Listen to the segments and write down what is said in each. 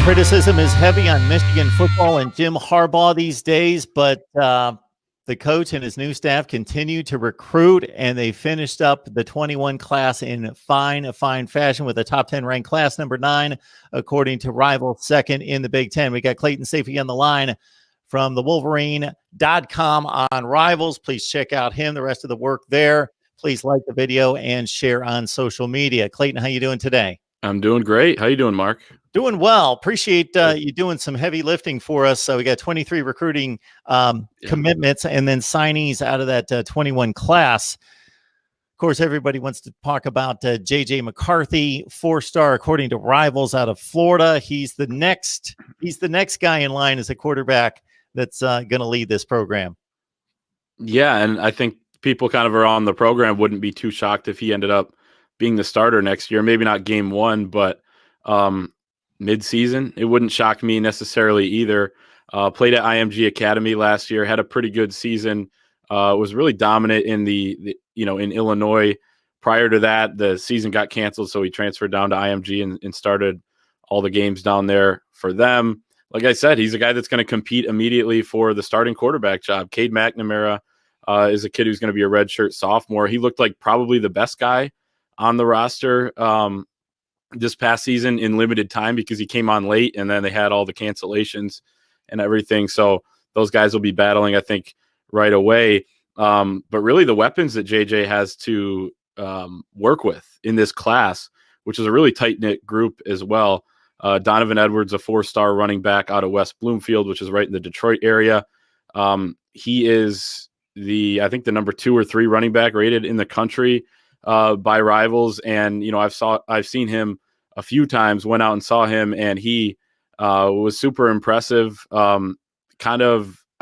Criticism is heavy on Michigan football and Jim Harbaugh these days, but the coach and his new staff continue to recruit, and they finished up the 21 class in fine fashion with a top 10 ranked class, number 9, according to Rival, second in the Big Ten. We got Clayton Safey on the line from the Wolverine.com on Rivals. Please check out him, the rest of the work there. Please like the video and share on social media. Clayton, how you doing today? I'm doing great. How you doing, Mark? Doing well. Appreciate you doing some heavy lifting for us. So we got 23 recruiting commitments and then signees out of that 21 class. Of course, everybody wants to talk about J.J. McCarthy, 4-star according to Rivals out of Florida. He's the next guy in line as a quarterback that's going to lead this program. Yeah, and I think people kind of around the program wouldn't be too shocked if he ended up being the starter next year. Maybe not game one, but mid-season. It wouldn't shock me necessarily either. Played at IMG Academy last year, had a pretty good season. Was really dominant in in Illinois. Prior to that, the season got canceled, so he transferred down to IMG and started all the games down there for them. Like I said, he's a guy that's going to compete immediately for the starting quarterback job. Cade McNamara is a kid who's going to be a redshirt sophomore. He looked like probably the best guy on the roster this past season in limited time because he came on late and then they had all the cancellations and everything. So those guys will be battling, I think, right away. But really the weapons that JJ has to work with in this class, which is a really tight-knit group as well. Donovan Edwards, a 4-star running back out of West Bloomfield, which is right in the Detroit area. He is I think the number 2 or 3 running back rated in the country by Rivals. And, I've seen him a few times, went out and saw him, and he was super impressive. I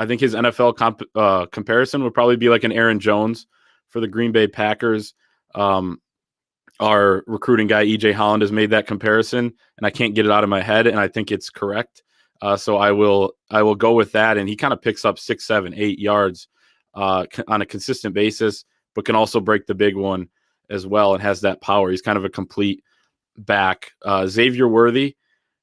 think his NFL comparison would probably be like an Aaron Jones for the Green Bay Packers. Our recruiting guy, EJ Holland, has made that comparison, and I can't get it out of my head, and I think it's correct. So I will go with that. And he kind of picks up 6, 7, 8 yards on a consistent basis, but can also break the big one as well and has that power. He's kind of a complete back. Xavier Worthy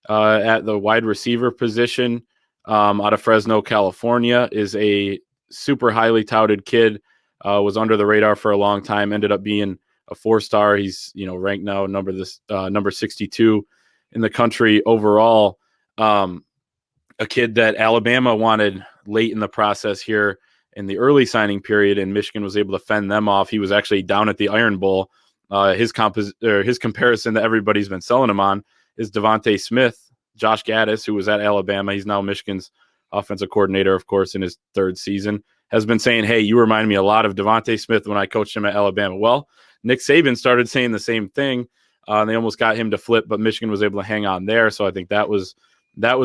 at the wide receiver position out of Fresno, California, is a super highly touted kid. Was under the radar for a long time, ended up being a 4-star. He's ranked now number 62 in the country overall. A kid that Alabama wanted late in the process here in the early signing period, and Michigan was able to fend them off. He was actually down at the Iron Bowl. His comparison that everybody's been selling him on is Devontae Smith. Josh Gaddis, who was at Alabama, he's now Michigan's offensive coordinator, of course, in his 3rd season, has been saying, hey, you remind me a lot of Devontae Smith when I coached him at Alabama. Well, Nick Saban started saying the same thing. They almost got him to flip, but Michigan was able to hang on there. So I think that was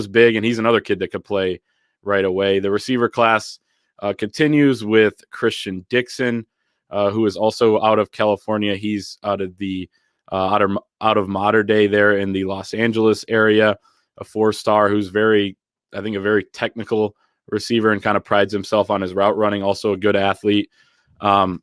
big, and he's another kid that could play right away. The receiver class continues with Christian Dixon, who is also out of California. He's out of the out of Mater Dei there in the Los Angeles area, a 4-star who's a very technical receiver and kind of prides himself on his route running, also a good athlete. And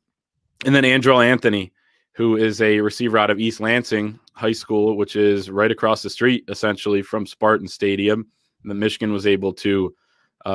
then Andrell Anthony, who is a receiver out of East Lansing High School, which is right across the street, essentially, from Spartan Stadium. And Michigan was able to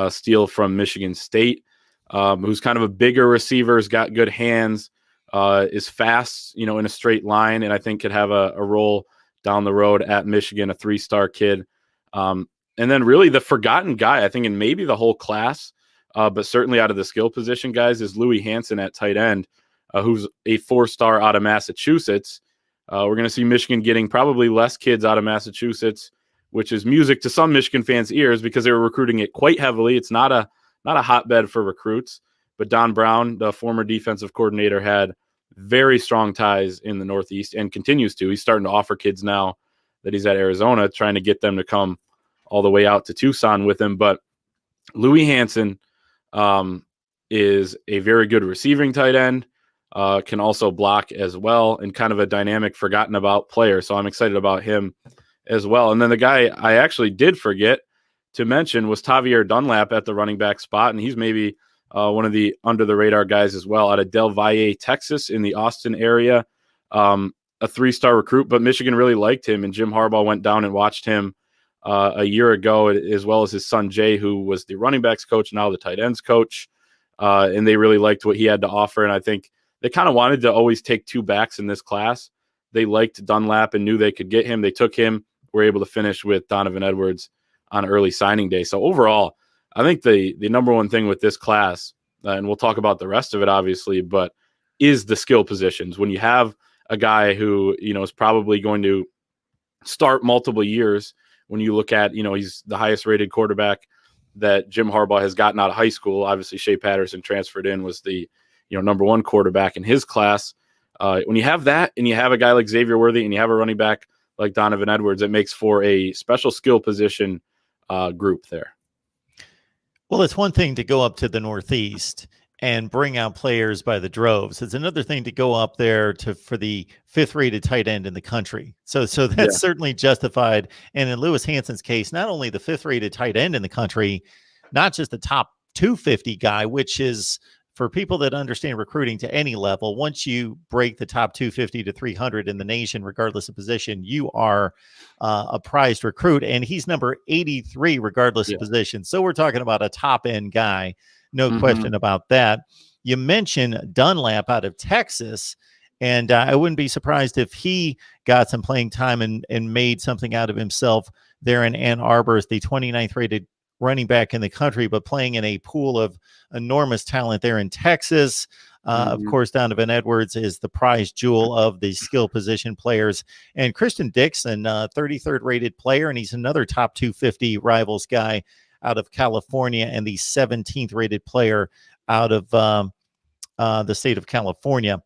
steal from Michigan State, who's kind of a bigger receiver, has got good hands, is fast, in a straight line, and I think could have a role down the road at Michigan, a 3-star kid. And then really the forgotten guy, I think, in maybe the whole class, but certainly out of the skill position guys, is Louis Hansen at tight end, who's a 4-star out of Massachusetts. We're going to see Michigan getting probably less kids out of Massachusetts, which is music to some Michigan fans' ears because they were recruiting it quite heavily. It's not a hotbed for recruits, but Don Brown, the former defensive coordinator, had very strong ties in the Northeast and continues to. He's starting to offer kids now that he's at Arizona, trying to get them to come all the way out to Tucson with him. But Louis Hansen is a very good receiving tight end, can also block as well, and kind of a dynamic, forgotten about player. So I'm excited about him as well. And then the guy I actually did forget to mention was Tavier Dunlap at the running back spot, and he's maybe one of the under-the-radar guys as well, out of Del Valle, Texas, in the Austin area. A 3-star recruit, but Michigan really liked him, and Jim Harbaugh went down and watched him a year ago, as well as his son Jay, who was the running backs coach, now the tight ends coach. And they really liked what he had to offer. And I think they kind of wanted to always take 2 backs in this class. They liked Dunlap and knew they could get him. They took him, were able to finish with Donovan Edwards on early signing day. So overall, I think the number one thing with this class, and we'll talk about the rest of it obviously, but is the skill positions. When you have a guy who, is probably going to start multiple years, when you look at, he's the highest rated quarterback that Jim Harbaugh has gotten out of high school. Obviously, Shea Patterson transferred in, was the number 1 quarterback in his class. When you have that, and you have a guy like Xavier Worthy, and you have a running back like Donovan Edwards, it makes for a special skill position group there. Well, it's one thing to go up to the Northeast and bring out players by the droves. It's another thing to go up there for the 5th-rated tight end in the country. So that's certainly justified. And in Lewis Hanson's case, not only the 5th-rated tight end in the country, not just the top 250 guy, which is, for people that understand recruiting to any level, once you break the top 250 to 300 in the nation, regardless of position, you are a prized recruit. And he's number 83, regardless of position. So we're talking about a top-end guy. No question about that. You mentioned Dunlap out of Texas, and I wouldn't be surprised if he got some playing time and made something out of himself there in Ann Arbor as the 29th rated running back in the country, but playing in a pool of enormous talent there in Texas. Of course, Donovan Edwards is the prize jewel of the skill position players. And Christian Dixon, 33rd rated player, and he's another top 250 rivals guy out of California, and the 17th rated player out of the state of California.